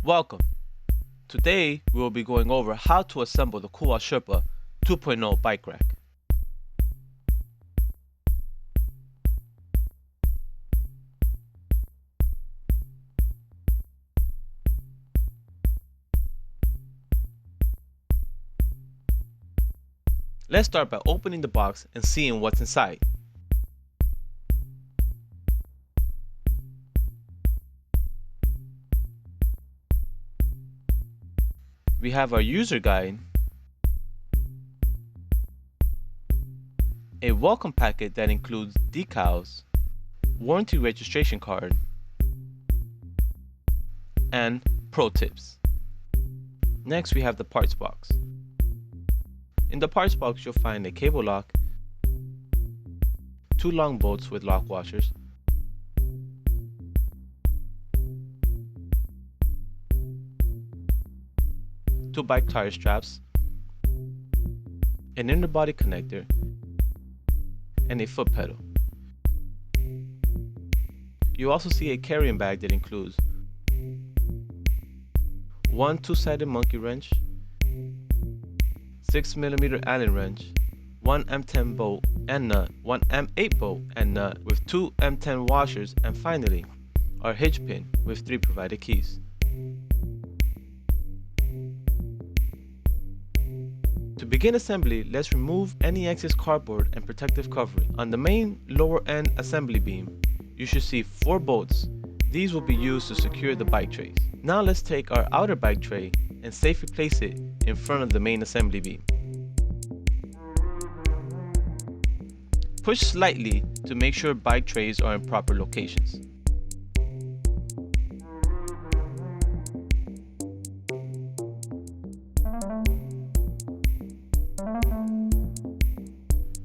Welcome! Today we will be going over how to assemble the Kuat Sherpa 2.0 bike rack. Let's start by opening the box and seeing what's inside. We have our user guide, a welcome packet that includes decals, warranty registration card, and pro tips. Next we have the parts box. In the parts box you'll find a cable lock, 2 long bolts with lock washers, two bike tire straps, an inner body connector, and a foot pedal. You also see a carrying bag that includes one 2-sided monkey wrench, 6mm Allen wrench, one M10 bolt and nut, one M8 bolt and nut with 2 M10 washers, and finally our hitch pin with 3 provided keys. To begin assembly, let's remove any excess cardboard and protective covering. On the main lower end assembly beam, you should see 4 bolts. These will be used to secure the bike trays. Now let's take our outer bike tray and safely place it in front of the main assembly beam. Push slightly to make sure bike trays are in proper locations.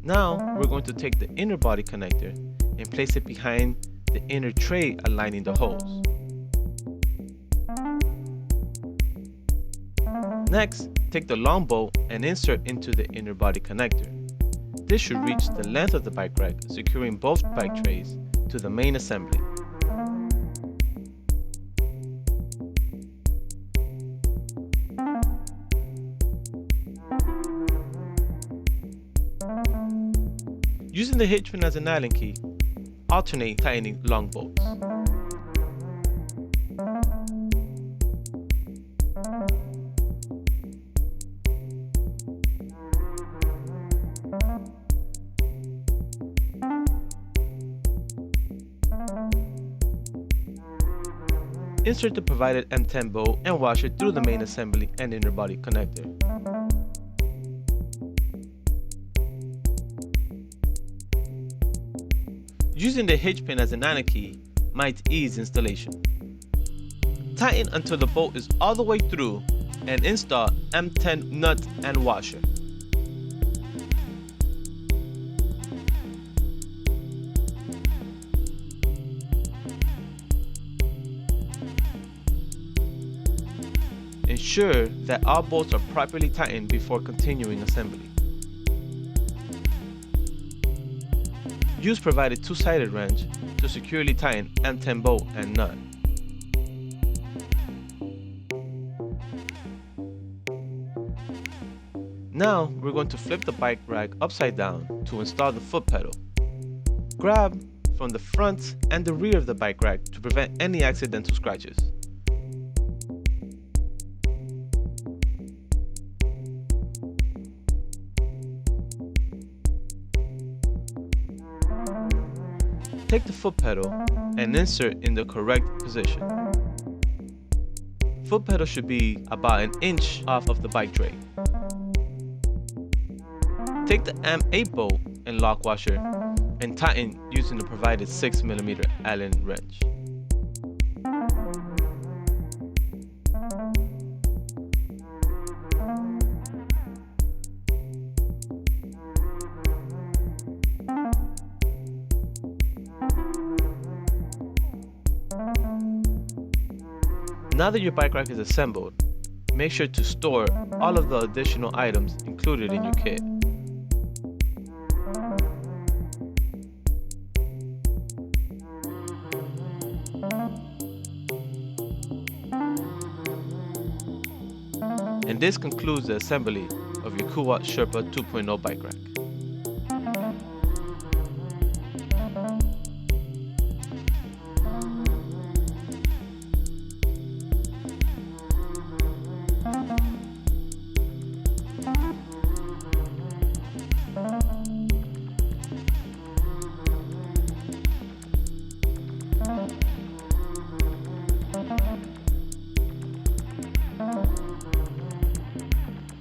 Now we're going to take the inner body connector and place it behind the inner tray aligning the holes. Next, take the long bolt and insert into the inner body connector. This should reach the length of the bike rack, securing both bike trays to the main assembly. Using the hitch pin as an Allen key, alternate tightening long bolts. Insert the provided M10 bolt and washer through the main assembly and inner body connector. Using the hitch pin as an Allen key might ease installation. Tighten until the bolt is all the way through and install M10 nut and washer. Ensure that all bolts are properly tightened before continuing assembly. Use provided 2-sided wrench to securely tighten M10 bolt and nut. Now we're going to flip the bike rack upside down to install the foot pedal. Grab from the front and the rear of the bike rack to prevent any accidental scratches. Take the foot pedal and insert in the correct position. Foot pedal should be about 1 inch off of the bike tray. Take the M8 bolt and lock washer and tighten using the provided 6mm Allen wrench. Now that your bike rack is assembled, make sure to store all of the additional items included in your kit. And this concludes the assembly of your Kuat Sherpa 2.0 bike rack.